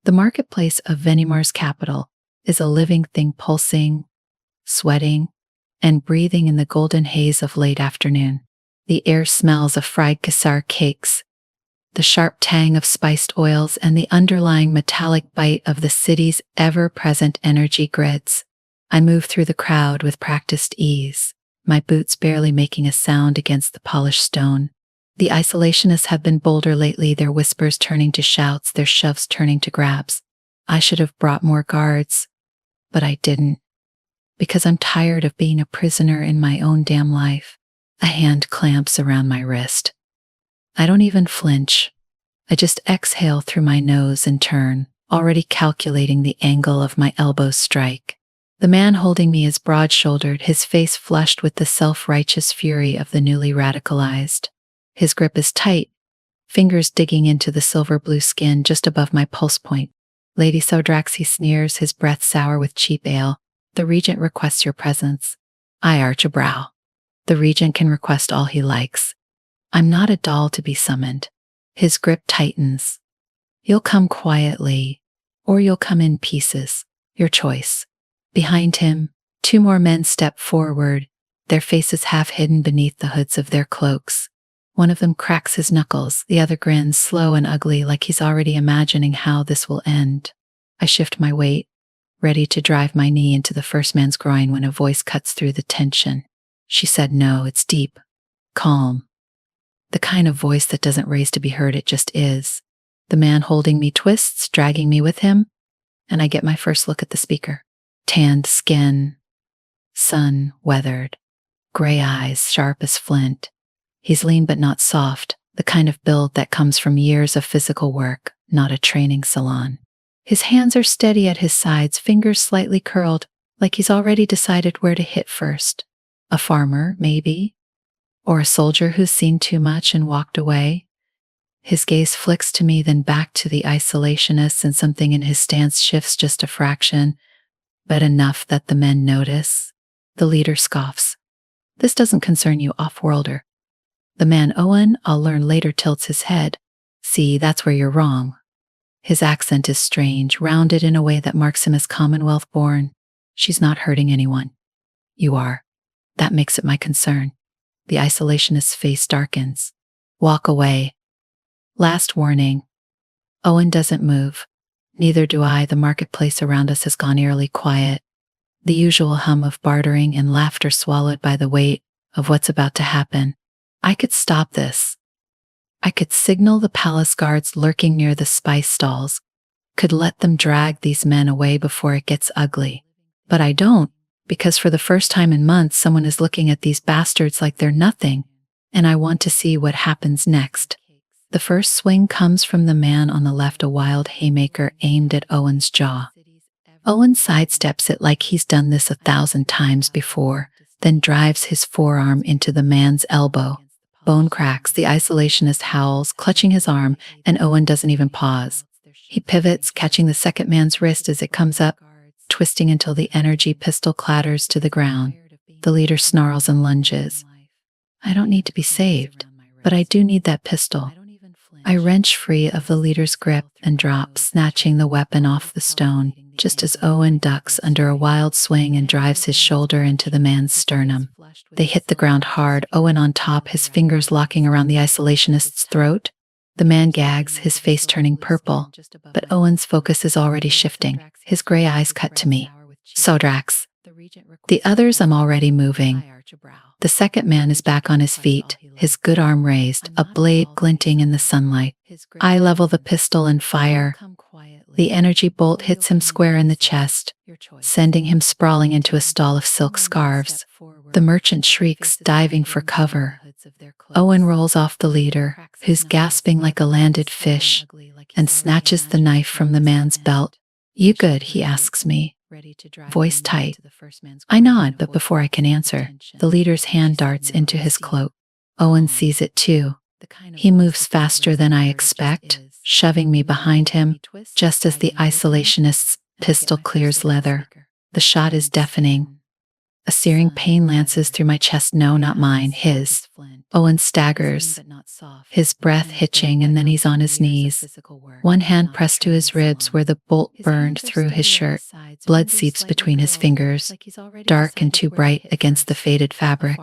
The marketplace of Venimar's capital is a living thing, pulsing, sweating, and breathing in the golden haze of late afternoon. The air smells of fried cassar cakes, the sharp tang of spiced oils, and the underlying metallic bite of the city's ever-present energy grids. I move through the crowd with practiced ease, my boots barely making a sound against the polished stone. The isolationists have been bolder lately, their whispers turning to shouts, their shoves turning to grabs. I should have brought more guards, but I didn't, because I'm tired of being a prisoner in my own damn life. A hand clamps around my wrist. I don't even flinch. I just exhale through my nose and turn, already calculating the angle of my elbow strike. The man holding me is broad-shouldered, his face flushed with the self-righteous fury of the newly radicalized. His grip is tight, fingers digging into the silver-blue skin just above my pulse point. Lady Sodrax, he sneers, his breath sour with cheap ale. The regent requests your presence. I arch a brow. The regent can request all he likes. I'm not a doll to be summoned. His grip tightens. You'll come quietly, or you'll come in pieces. Your choice. Behind him, two more men step forward, their faces half hidden beneath the hoods of their cloaks. One of them cracks his knuckles, the other grins, slow and ugly, like he's already imagining how this will end. I shift my weight, ready to drive my knee into the first man's groin when a voice cuts through the tension. She said no, it's deep, calm. The kind of voice that doesn't raise to be heard, it just is. The man holding me twists, dragging me with him, and I get my first look at the speaker. Tanned skin, sun weathered, gray eyes sharp as flint. He's lean but not soft, the kind of build that comes from years of physical work, not a training salon. His hands are steady at his sides, fingers slightly curled, like he's already decided where to hit first. A farmer, maybe? Or a soldier who's seen too much and walked away? His gaze flicks to me, then back to the isolationists, and something in his stance shifts just a fraction, but enough that the men notice. The leader scoffs. This doesn't concern you, off-worlder. The man Owen, I'll learn later, tilts his head. See, that's where you're wrong. His accent is strange, rounded in a way that marks him as Commonwealth-born. She's not hurting anyone. You are. That makes it my concern. The isolationist's face darkens. Walk away. Last warning. Owen doesn't move. Neither do I. The marketplace around us has gone eerily quiet. The usual hum of bartering and laughter swallowed by the weight of what's about to happen. I could stop this. I could signal the palace guards lurking near the spice stalls, could let them drag these men away before it gets ugly. But I don't, because for the first time in months someone is looking at these bastards like they're nothing, and I want to see what happens next. The first swing comes from the man on the left, a wild haymaker aimed at Owen's jaw. Owen sidesteps it like he's done this 1,000 times before, then drives his forearm into the man's elbow. Bone cracks, the isolationist howls, clutching his arm, and Owen doesn't even pause. He pivots, catching the second man's wrist as it comes up, twisting until the energy pistol clatters to the ground. The leader snarls and lunges. I don't need to be saved, but I do need that pistol. I wrench free of the leader's grip and drop, snatching the weapon off the stone, just as Owen ducks under a wild swing and drives his shoulder into the man's sternum. They hit the ground hard, Owen on top, his fingers locking around the isolationist's throat. The man gags, his face turning purple, but Owen's focus is already shifting. His gray eyes cut to me. Sodrax. The others, I'm already moving. The second man is back on his feet, his good arm raised, a blade glinting in the sunlight. I level the pistol and fire. The energy bolt hits him square in the chest, sending him sprawling into a stall of silk scarves. The merchant shrieks, diving for cover. Owen rolls off the leader, who's gasping like a landed fish, and snatches the knife from the man's belt. You good? He asks me, voice tight. I nod, but before I can answer, the leader's hand darts into his cloak. Owen sees it too. He moves faster than I expect, shoving me behind him, just as the isolationist's pistol clears leather. The shot is deafening. A searing pain lances through my chest. No, not mine, his. Owen staggers, his breath hitching, and then he's on his knees. One hand pressed to his ribs where the bolt burned through his shirt. Blood seeps between his fingers, dark and too bright against the faded fabric.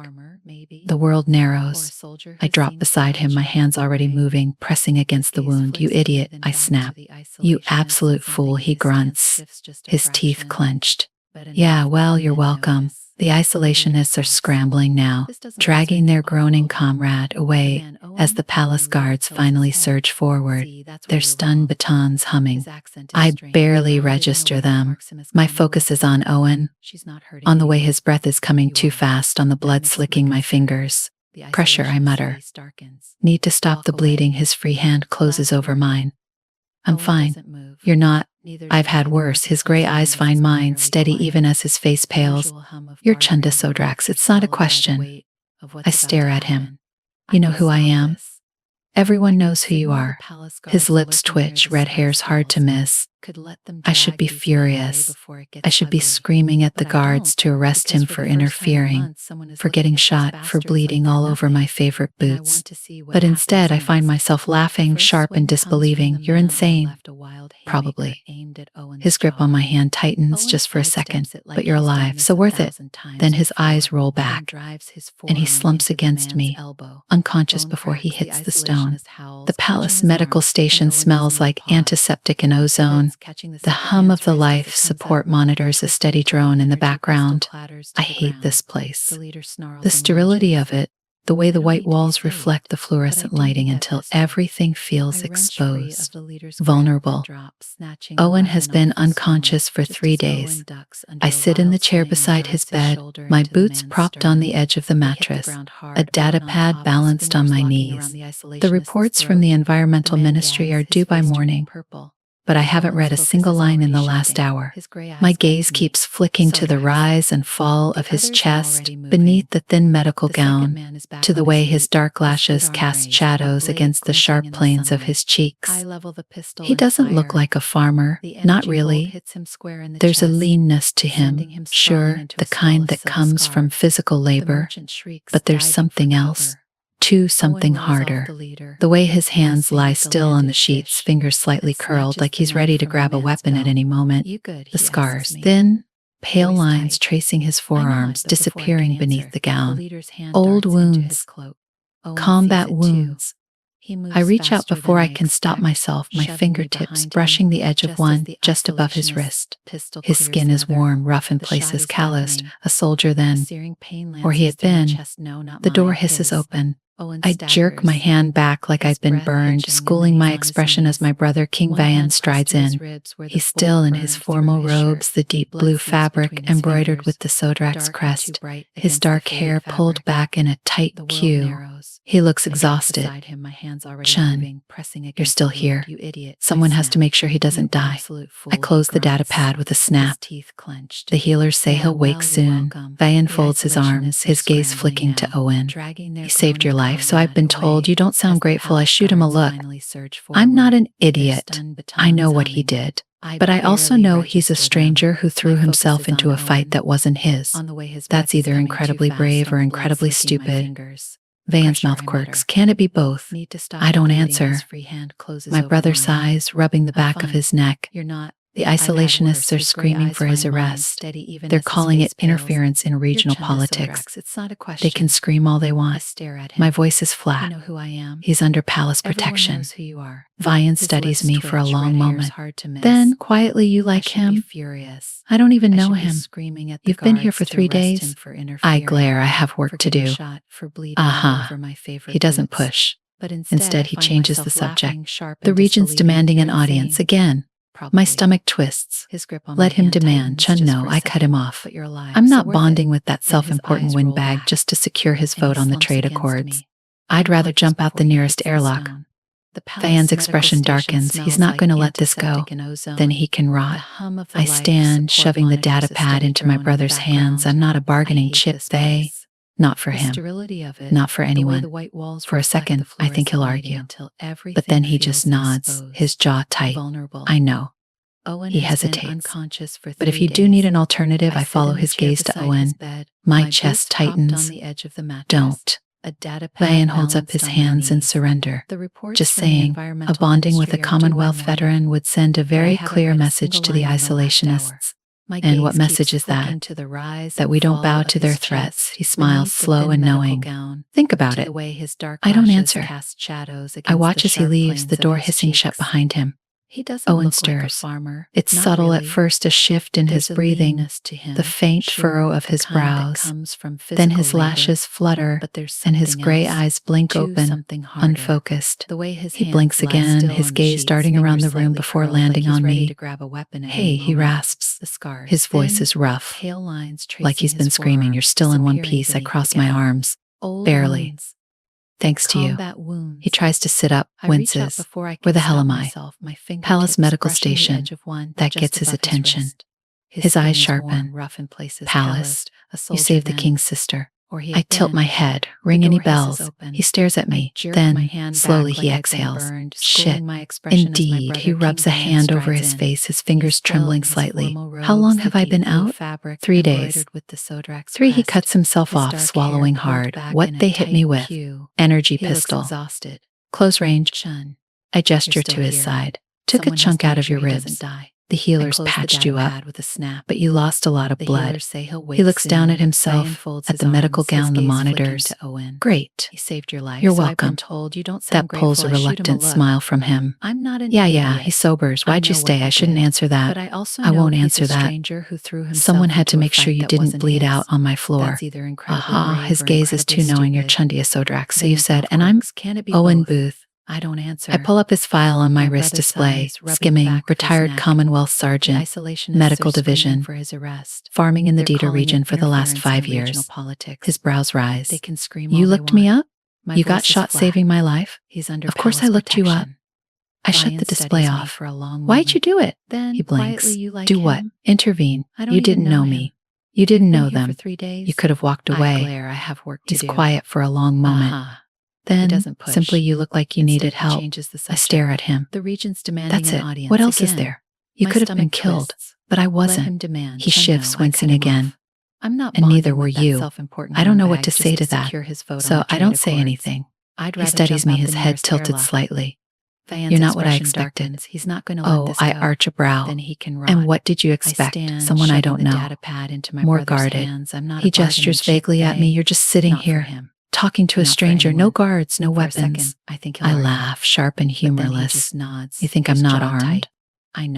The world narrows. I drop beside him, my hands already moving, pressing against the wound. You idiot, I snap. You absolute fool, he grunts, his teeth clenched. Yeah, well, you're welcome. The isolationists are scrambling now, dragging their groaning comrade away as the palace guards finally surge forward, their stunned batons humming. I barely register them. My focus is on Owen, on the way his breath is coming too fast, on the blood slicking my fingers. Pressure, I mutter. Need to stop the bleeding. His free hand closes over mine. I'm fine. You're not. I've had worse. His gray eyes find mine, steady even as his face pales. You're Chunda Sodrax. It's not a question. I stare at him. You know who I am? Everyone knows who you are. His lips twitch, red hair's hard to miss. I should be furious. I should be screaming at the guards to arrest him for interfering, for getting shot, for bleeding all over my favorite boots. But instead, I find myself laughing, sharp and disbelieving. You're insane. Probably. His grip on my hand tightens just for a second, but you're alive, so worth it. Then his eyes roll back, and he slumps against me, unconscious before he hits the stone. The palace medical station smells like antiseptic and ozone. The hum of the life support monitors a steady drone in the background. I hate this place. The sterility of it, the way the white walls reflect the fluorescent lighting until everything feels exposed, vulnerable. Owen has been unconscious for 3 days. I sit in the chair beside his bed, my boots propped on the edge of the mattress, a data pad balanced on my knees. The reports from the Environmental Ministry are due by morning, but I haven't read a single line in the last hour. My gaze keeps flicking to the rise and fall of his chest beneath the thin medical gown, to the way his dark lashes cast shadows against the sharp planes of his cheeks. He doesn't look like a farmer, not really. There's a leanness to him, sure, the kind that comes from physical labor, but there's something else. Something harder. The way his hands lie still on the sheets, fingers slightly curled, like he's ready to grab a weapon at any moment. The scars, thin, pale lines tracing his forearms, disappearing beneath the gown. Old wounds. Combat wounds. I reach out before I can stop myself, my fingertips brushing the edge of one just above his wrist. His skin is warm, rough in places, calloused, a soldier then, or he had been. The door hisses open. I jerk my hand back like I've been burned, schooling my expression as my brother King Vayan strides in. He's still in his formal robes, the deep blue fabric embroidered with the Sodrax crest, his dark hair pulled back in a tight queue. He looks exhausted. Chun, you're still here. Someone has to make sure he doesn't die. I close the data pad with a snap. The healers say he'll wake soon. Vayan folds his arms, his gaze flicking to Owen. He saved your life, so I've been told. You don't sound grateful. I shoot him a look. I'm not an idiot. I know what he did. But I also know he's a stranger who threw himself into a fight that wasn't his. That's either incredibly brave or incredibly stupid. Vayan's mouth quirks. Can it be both? I don't answer. My brother sighs, rubbing the back of his neck. The isolationists are screaming for his arrest. They're calling it interference in regional politics. They can scream all they want. My voice is flat. He's under palace protection. Vayan studies me for a long moment. Then, quietly, you like him? I don't even know him. You've been here for 3 days? I glare. I have work to do. Aha. He doesn't push. Instead, he changes the subject. The regent's demanding an audience again. My stomach twists. Let him demand. Chun, no, I cut him off. I'm not bonding with that self-important windbag just to secure his vote on the trade accords. I'd rather jump out the nearest airlock. Vayan's expression darkens. He's not going to let this go. Then he can rot. I stand, shoving the data pad into my brother's hands. I'm not a bargaining chip. Not for him. Not for anyone. For a second, I think he'll argue. But then he just nods, his jaw tight. I know. He hesitates. But if you do need an alternative, I follow his gaze to Owen. My chest tightens. Don't. Ryan holds up his hands in surrender, just saying, a bonding with a Commonwealth veteran would send a very clear message to the isolationists. And what message is that? That we don't bow to their threats. He smiles slow and knowing. Think about it. I don't answer. I watch as he leaves, the door hissing shut behind him. Owen stirs. It's subtle at first, a shift in his breathing, the faint furrow of his brows. Then his lashes flutter, and his gray eyes blink open, unfocused. He blinks again, his gaze darting around the room before landing on me. Hey, he rasps. His voice is rough, like he's been screaming, "You're still in one piece." I cross my arms. Barely. Thanks to you. He tries to sit up, winces. Where the hell am I? Palace Medical Station. That gets his attention. His eyes sharpen. Palace. You saved the king's sister. I tilt my head. Ring any bells? He stares at me. Then, slowly he exhales. Shit. Indeed. He rubs a hand over his face, his fingers trembling slightly. How long have I been out? 3 days. 3. He cuts himself off, swallowing hard. What they hit me with? Energy pistol. Close range. I gesture to his side. Took a chunk out of your ribs. The healers patched you up, but you lost a lot of blood. He looks down at himself, at the medical gown, the monitors. Great. You're welcome. That pulls a reluctant smile from him. Yeah, he sobers. Why'd you stay? I shouldn't answer that. I won't answer that. Someone had to make sure you didn't bleed out on my floor. Aha, his gaze is too knowing. You're Chundia Sodrak. So you said, and I'm Owen Booth. I don't answer. I pull up his file on my wrist display, skimming, retired Commonwealth Sergeant, Medical Division, farming in the Dieter region for the last 5 years. His brows rise. You looked me up? You got shot saving my life? Of course I looked you up. I shut the display off. Why'd you do it? He blinks. Do what? Intervene. You didn't know me. You didn't know them. You could have walked away. He's quiet for a long moment. Then, simply, you look like you needed help. I stare at him. That's it. What else is there? You could have been killed, but I wasn't. He shifts, wincing again. And neither were you. I don't know what to say to that, so I don't say anything. He studies me, his head tilted slightly. You're not what I expected. Oh, I arch a brow. And what did you expect? Someone I don't know. More guarded. He gestures vaguely at me. You're just sitting here, talking to a stranger, no guards, no weapons. I laugh, sharp and humorless. You think I'm not armed?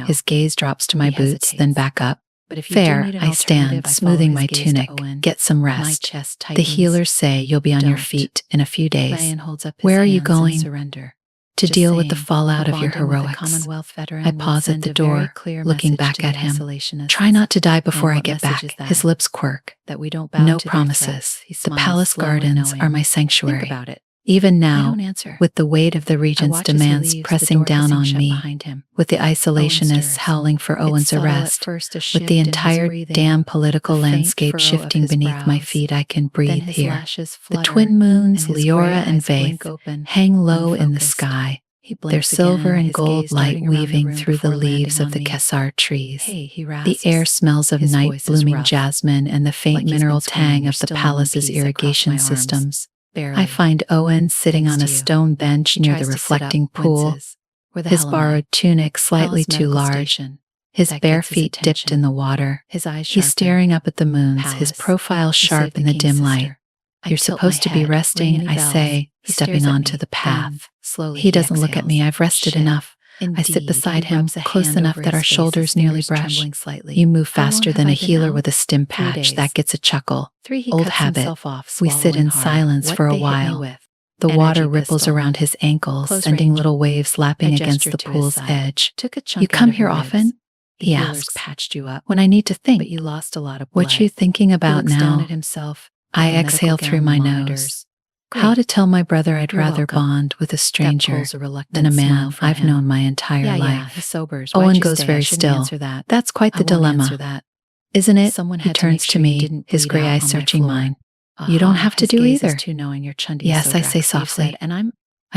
His gaze drops to my boots, then back up. Fair, I stand, smoothing my tunic. Get some rest. The healers say you'll be on your feet in a few days. Where are you going? To deal with the fallout of your heroics. I pause at the door, looking back at him. Try not to die before I get back. His lips quirk. No promises. The palace gardens are my sanctuary. Even now, with the weight of the regent's demands pressing down on me, with the isolationists howling for Owen's arrest, with the entire damn political landscape shifting beneath my feet, I can breathe here. The twin moons, Leora and Vaith, hang low in the sky, their silver and gold light weaving through the leaves of the Kesar trees. The air smells of night-blooming jasmine and the faint mineral tang of the palace's irrigation systems. I find Owen sitting on a stone bench near the reflecting pool, his borrowed tunic slightly too large, his bare feet dipped in the water. He's staring up at the moons, his profile sharp in the dim light. You're supposed to be resting, I say, stepping onto the path. He doesn't look at me. I've rested enough. I sit beside him, close enough that our shoulders nearly brush. You move faster than a healer with a stim patch. That gets a chuckle. Old habit. We sit in silence for a while. The water ripples around his ankles, sending little waves lapping against the pool's edge. You come here often? He asks. When I need to think. What you thinking about now? I exhale through my nose. How to tell my brother I'd rather bond with a stranger than a man I've known my entire life. Owen goes very still. That's quite the dilemma. Isn't it? He turns to me, his gray eyes searching mine. You don't have to do either. Yes, I say softly. I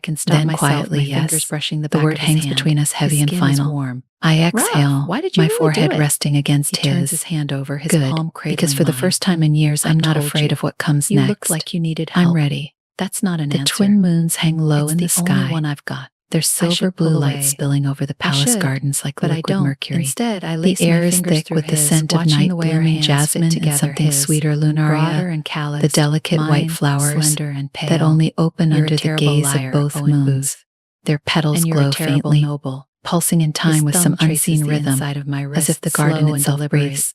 can stop Then myself, quietly, my yes, fingers brushing the the back word of his hangs hand. between us, heavy His and skin is final. warm. I Rough. exhale, Why did you my really forehead do it? resting against He turns his. his hand over, his Good, palm cradling because for the mine. first time in years, I'm not told afraid you. of what comes You next. looked like you needed help. I'm ready. That's not an The answer. twin moons hang low It's in the the only sky. one I've got. Their silver blue pull light away. spilling over the I palace should, gardens like but I liquid don't. mercury. Instead, I The lace air my is fingers thick through with the his, scent of watching night the way our blooming hands jasmine fit and together, something his, sweeter lunaria, broader and calloused, the delicate mine, white flowers slender and pale. that only open You're a under the terrible gaze liar, of both Owen moons. Booth. Their petals And you're glow a terrible faintly, noble. pulsing in time His with thumb some traces unseen the rhythm, inside of my as if wrist, the garden slow and itself deliberate. breathes.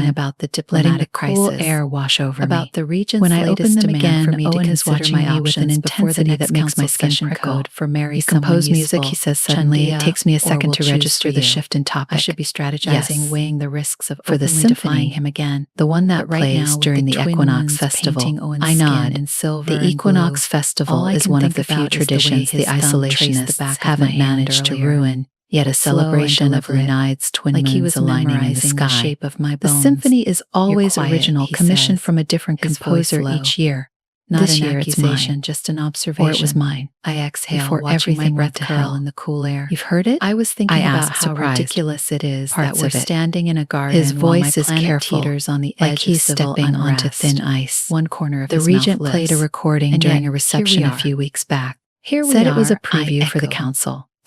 thinking about the diplomatic cool crisis, air wash over about me. the region's When I latest open them demand again, for me to Owen is consider watching my me with an options before the intensity that next makes my council skin session prickle. code for marry You someone compose music, useful. he says suddenly. It Chandia, takes me a or second we'll to choose register for the you. shift in topic. I should be strategizing, Yes. weighing the risks of For the openly symphony, defying him again. the one that But right plays now, with during the twin Equinox moons Festival, painting Owen's I skin nod. in silver The and Equinox blue, Festival all I is can one of think the few about is the way traditions the his thumb traced the isolationists back of haven't my hand managed to earlier. ruin. Yet a Slow and celebration of deliberate, Leonide's twin like he moons was aligning in the memorizing the sky. shape of my The bones. symphony is always quiet, original, he commissioned says, from a different his voice composer low. each year. Not This an year it's accusation, mine. just an observation. Or it was mine. I exhale, Before watching my everything breath went to curl hell. in the cool air. You've heard it? I was thinking I about asked, how surprised. ridiculous it is Parts that we're of it. standing in a garden His while my voice is planet careful, teeters on the like edge he's of civil stepping onto unrest. thin ice. One corner of The his regent mouth played a lips. recording And during yet, a reception here a we few are. weeks back. Here we Said it was a are, I preview for the echo. council.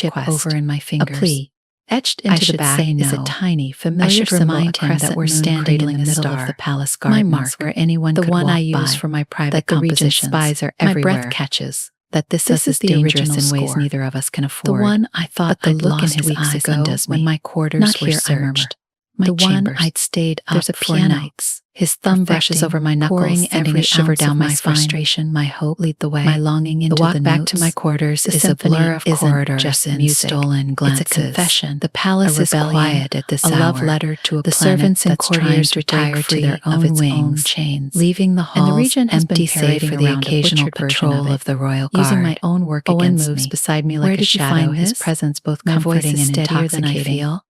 chip request, over in my fingers. A plea. Etched I into the should back say is a no. tiny, I familiar should symbol, remind a him crescent that we're moon standing cradling in the a middle star. of the palace My gardens, mark, where anyone the could one walk I use by. for my private That the regent's compositions. spies are My everywhere. breath catches. That this This is is the dangerous original in ways score. neither of us can The afford. one I thought But the I'd look in lost his weeks eyes ago undoes me. when my quarters Not were here, I murmur. searched. My The one chambers. I'd stayed up There's a for piano. nights. His thumb brushes over my knuckles, pouring sending every a shiver ounce down of my my spine. frustration, my hope, Lead the way. my longing into the walk the back notes. to my quarters The is a symphony blur of isn't corridors just and music. stolen glances. It's a confession. The palace A is rebellion, quiet at this a love hour. letter to a The planet servants and that's trying courtiers to retire break to free their of own its own wings, chains. leaving the And the halls regent has empty been save for parading the around a occasional butchered version patrol of of the royal guard. Using my own work Owen against moves me. beside me Where like a did you shadow, find his this? presence both My voice comforting is and steadier than I intoxicating. feel.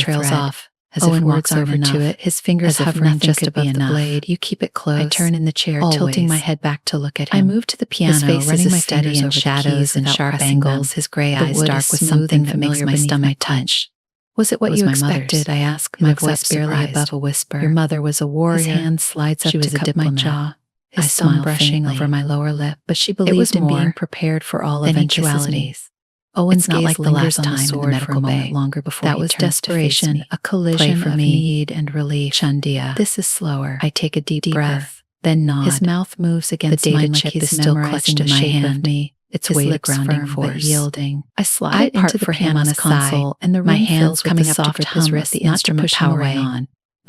trails thread, off. as Owen if walks words aren't over enough, to it, his fingers as if hovering nothing just could be above the enough. blade. You keep it close. I turn in the chair, always. tilting my head back to look at him. I move to the piano, his face running is my a study fingers in over the shadows keys and without sharp pressing angles, them. his gray The eyes wood dark is with smooth something and familiar familiar beneath beneath my my touch. touch. Was it what It was you my mother's. expected? I ask, He my looks up voice barely surprised. above a whisper. Your mother was a warrior. His hand slides up She was to a cup my diplomat. jaw. I His thumb smile brushing faintly. over my lower lip. But she It was believed in more being prepared for all than he kisses eventualities. me. Owen's It's not gaze like the lingers last on the time in sword the for a medical moment bay. longer before That he was turns to face desperation, me. a collision Play for of me. need and relief. Chundia. This is slower. I take a deep breath, then nod. His mouth moves against data mine like chip he's is still memorizing clutched the in my shape hand. of me. Its His weight a lips grounding firm force. but yielding. I slide I it part into the for him on piano's a sigh, console, and the my room hands fills with coming the up to soft grip his hum of wrist, the not to instrument push him powering away, on.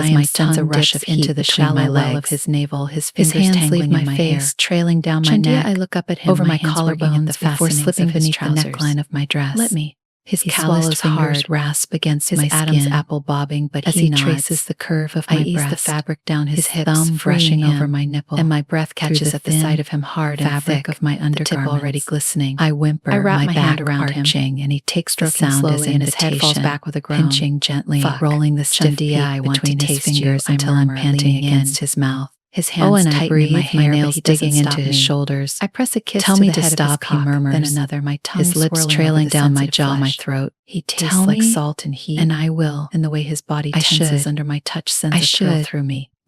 as I my am sense a tongue rush dips of heat into the between shallow my well of legs. his navel, his His fingers hands leave tangling my in my face, hair. trailing down my Chandia, neck. I look up at him over my my hands working at the collarbones before fastenings slipping of his beneath the trousers. neckline of my dress. Let me. His He calloused swallows fingers fingers rasp against his my Adam's skin apple bobbing, but as he he nods. traces the curve of I my ease the breast, fabric down his hips, thumb brushing freeing over him, my nipple, and my breath through catches the at the sight thin of him hard and fabric thick, of my the tip undergarments. already glistening. I whimper, I wrap my my hand back around him, arching, and he takes the stroking sound as slowly, and his head falls invitation, back with a groan. pinching gently, Fuck. rolling the stiff Chandia, peak I want to between his taste you, fingers I until I'm murmur, panting leaning against in. his mouth. His hands And I tighten breathe, in my hair, my but nails he doesn't digging into stop his me. shoulders. I press a kiss Tell to me the to head stop, of he his cock, murmurs, then another, my tongue his lips swirling trailing over the down my sensitive jaw, my flesh. throat. He tastes Tell like me, salt and heat, and I will. and the way his body I tenses should. under my touch sends I a thrill should. through me.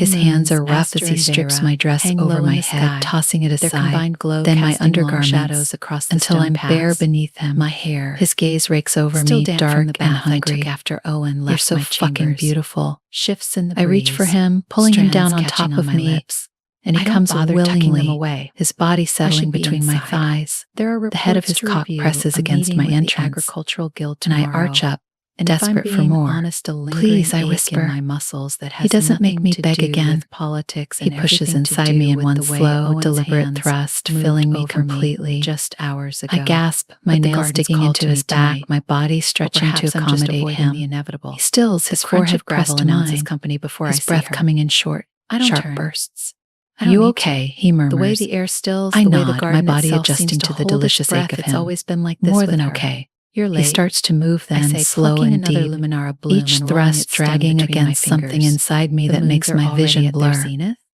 His hands are rough Aster as he and strips Vera my dress hang over low in my the head, sky. tossing it Their aside. combined glow Then my casting long undergarments, shadows across the until stone I'm bare paths. beneath him. My hair, His gaze rakes over still me, damp dark from the bath and I hungry. took after Owen You're left so my fucking chambers. beautiful. Shifts in the I breeze. reach for him, pulling him down on strands top catching of on my me, lips. and he I don't comes bother tucking them willingly, away. his body settling be between my inside. thighs. There are The head of reports his to cock review, presses a against meeting my with the entrance, Agricultural Guild and I tomorrow. arch up, And if I'm desperate for being more. honest, a lingering Please, I ache whisper. in my muscles that has He doesn't make nothing me to beg do again. with politics He and pushes everything to inside do me in with one the way slow, Owen's deliberate hands thrust, moved filling me over completely. just hours ago. I gasp, my But the nails gardens digging call into to his me back, tonight. my body Or stretching to perhaps I'm just accommodate avoiding him. the inevitable. He stills, his The crunch forehead of gravel pressed to announces mine, company before his I see breath her. coming in short, I don't sharp turn. bursts. I don't You need okay? to. He murmurs. The way the air stills, I the way the nod, my garden body itself adjusting seems to the hold its delicious breath. ache of It's him. always been like this More with than her. okay. You're late. He starts to move I then, say, slow plucking and another deep, luminara bloom each and rolling thrust its stem dragging between my against something fingers. inside me The that moons makes are my already vision at their blur. zenith.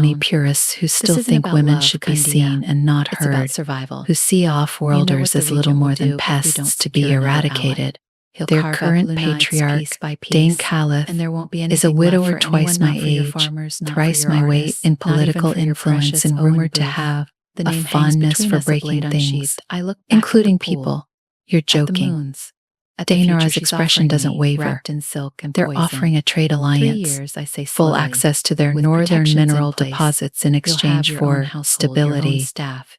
money own. purists who still isn't think about women love, should be Candida. seen and not It's about heard, survival. who see off-worlders the as little regent will more do than if we pests don't to be secure another ally. eradicated. He'll Their carve up current Lunaites patriarch, piece by piece, Dane Caliph, and there won't be is a anything widower left for twice anyone, my not for your age, farmers, not for thrice your my weight artists, in not even political for your influence precious and Owen rumored to Booth. have The a name hangs fondness between for us, a blade breaking things. unsheathed. I look back Including at the pool, people. You're at the joking. moons, at the Dainara's future she's expression offering doesn't me, waver. wrapped in silk and They're poison. offering a trade 3 alliance, years, I say full slowly, access to their with northern protections in mineral place. deposits in You'll exchange have your own for household, your own stability. staff.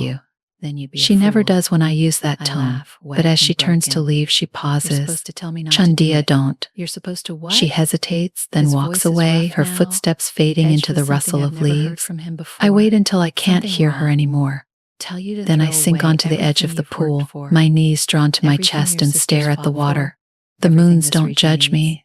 you. Then you'd be a She never fool. does when I use that I tone, laugh, but wet as and she turns to broken. leave, she You're pauses. supposed to tell me not to do Chundia, it. don't. You're supposed to what? She hesitates, then His walks voice is away, rough her now, footsteps fading edged into with the something rustle I've of never heard leaves. from him before. I wait until I can't Something hear her wrong. anymore. Tell you to Then I throw sink away onto the edge of everything the you've worked pool, for. my knees drawn to my Everything chest your and sisters stare at the fought water. for. The Everything moons this don't region judge needs. me.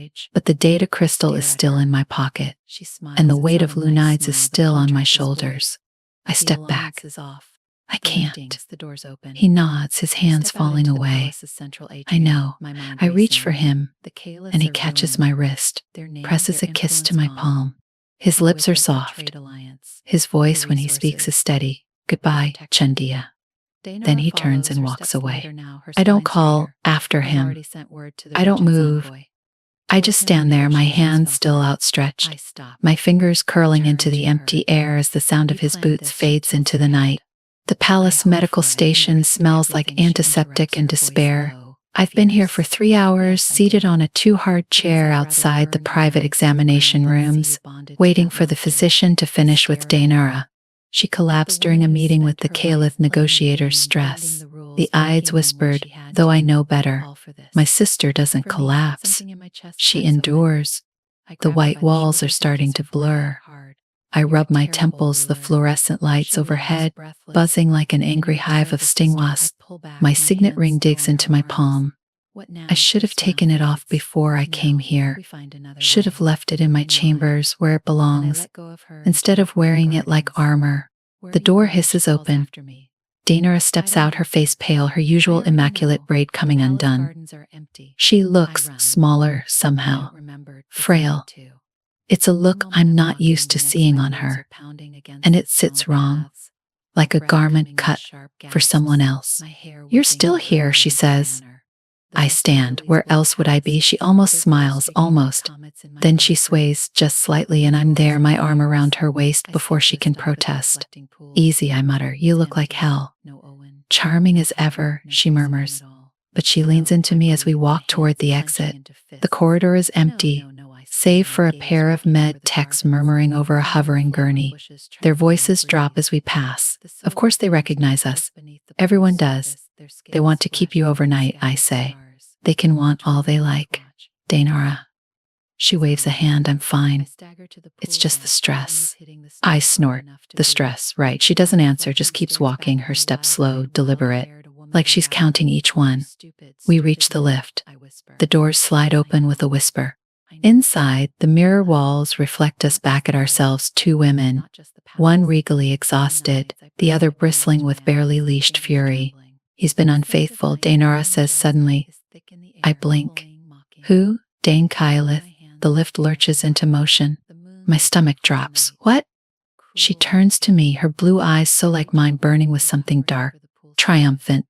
but the data crystal is still in my pocket, and the weight of Lunides is still on my shoulders. I step back. I can't. He nods, his hands falling away. I know. I reach for him, and he catches my wrist, presses a kiss to my palm. His lips are soft. His voice when he speaks is steady. Goodbye, Chandia. Then he turns and walks away. I don't call after him. I don't move. I just stand there, my hands still outstretched, my fingers curling into the empty air as the sound of his boots fades into the night. The palace medical station smells like antiseptic and despair. I've been here for 3 hours, seated on a too-hard chair outside the private examination rooms, waiting for the physician to finish with Dainara. She collapsed during a meeting with the Caliph negotiators' stress. The Ides whispered, though I know better. My sister doesn't collapse. She endures. The white walls are starting to blur. I rub my temples, the fluorescent lights overhead, buzzing like an angry hive of sting wasps. My signet ring digs into my palm. I should have taken it off before I came here. Should have left it in my chambers where it belongs, instead of wearing it like armor. The door hisses open. Dainara steps out, her face pale, her usual immaculate braid coming undone. She looks smaller somehow, frail. It's a look I'm not used to seeing on her, and it sits wrong, like a garment cut for someone else. You're still here, she says. I stand. Where else would I be? She almost smiles, almost. Then she sways just slightly, and I'm there, my arm around her waist before she can protest. Easy, I mutter. You look like hell. Charming as ever, she murmurs. But she leans into me as we walk toward the exit. The corridor is empty, save for a pair of med techs murmuring over a hovering gurney. Their voices drop as we pass. Of course they recognize us. Everyone does. They want to keep you overnight, I say. They can want all they like. Dainara. She waves a hand. I'm fine. It's just the stress. I snort. The stress, right. She doesn't answer, just keeps walking, her steps slow, deliberate, like she's counting each one. We reach the lift. The doors slide open with a whisper. Inside, the mirror walls reflect us back at ourselves, two women, one regally exhausted, the other bristling with barely leashed fury. He's been unfaithful, Dainara says suddenly. I blink. Who? Dane Kylith. The lift lurches into motion. My stomach drops. What? She turns to me, her blue eyes so like mine, burning with something dark, triumphant.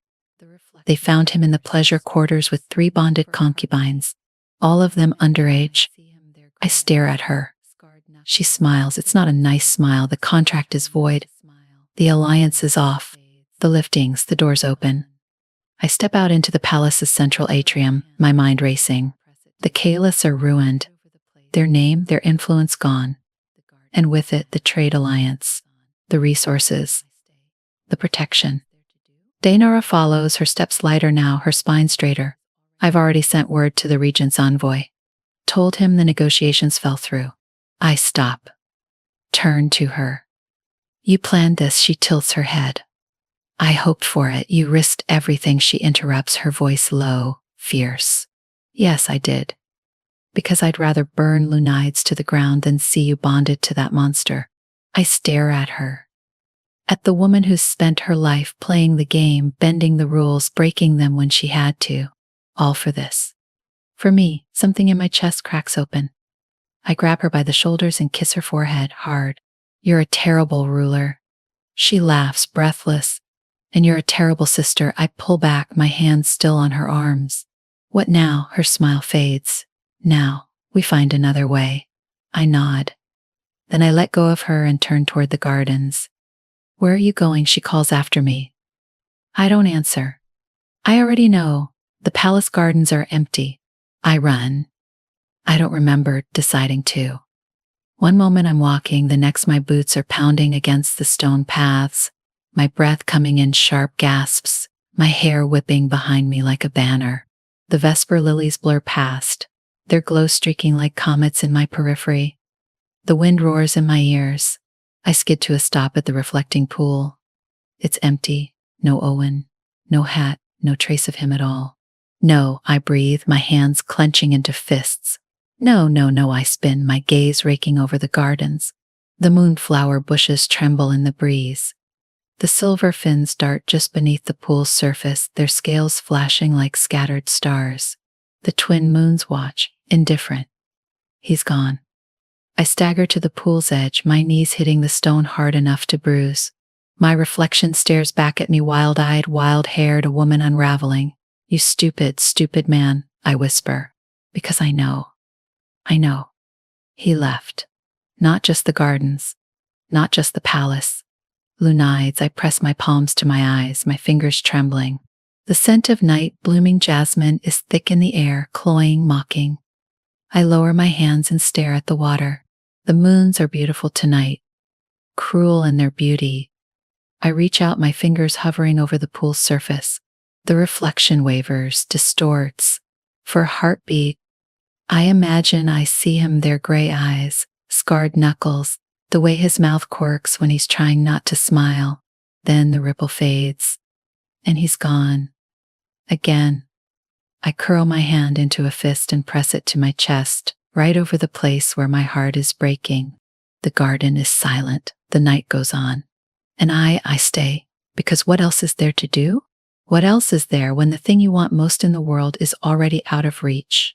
They found him in the pleasure quarters with 3 bonded concubines, all of them underage. I stare at her. She smiles. It's not a nice smile. The contract is void. The alliance is off. The liftings, the doors open. I step out into the palace's central atrium, my mind racing. The Caliphs are ruined. Their name, their influence gone. And with it, the trade alliance, the resources, the protection. Dainara follows, her steps lighter now, her spine straighter. I've already sent word to the regent's envoy. Told him the negotiations fell through. I stop. Turn to her. You planned this, she tilts her head. I hoped for it. You risked everything, she interrupts, her voice low, fierce. Yes, I did. Because I'd rather burn Lunides to the ground than see you bonded to that monster. I stare at her. At the woman who's spent her life playing the game, bending the rules, breaking them when she had to. All for this. For me, something in my chest cracks open. I grab her by the shoulders and kiss her forehead hard. You're a terrible ruler. She laughs, breathless. And you're a terrible sister. I pull back, my hands still on her arms. What now? Her smile fades. Now, we find another way. I nod. Then I let go of her and turn toward the gardens. Where are you going? She calls after me. I don't answer. I already know. The palace gardens are empty. I run. I don't remember deciding to. One moment I'm walking, the next my boots are pounding against the stone paths, my breath coming in sharp gasps, my hair whipping behind me like a banner. The Vesper lilies blur past, their glow streaking like comets in my periphery. The wind roars in my ears. I skid to a stop at the reflecting pool. It's empty. No Owen. No hat. No trace of him at all. No, I breathe, my hands clenching into fists. No, no, no, I spin, my gaze raking over the gardens. The moonflower bushes tremble in the breeze. The silver fins dart just beneath the pool's surface, their scales flashing like scattered stars. The twin moons watch, indifferent. He's gone. I stagger to the pool's edge, my knees hitting the stone hard enough to bruise. My reflection stares back at me, wild-eyed, wild-haired, a woman unraveling. You stupid, stupid man, I whisper. Because I know. I know. He left. Not just the gardens. Not just the palace. Lunides, I press my palms to my eyes, my fingers trembling. The scent of night blooming jasmine is thick in the air, cloying, mocking. I lower my hands and stare at the water. The moons are beautiful tonight, cruel in their beauty. I reach out, my fingers hovering over the pool's surface. The reflection wavers, distorts. For a heartbeat, I imagine I see him, their gray eyes, scarred knuckles, the way his mouth quirks when he's trying not to smile. Then the ripple fades, and he's gone. Again, I curl my hand into a fist and press it to my chest, right over the place where my heart is breaking. The garden is silent, the night goes on. And I stay, because what else is there to do? What else is there when the thing you want most in the world is already out of reach?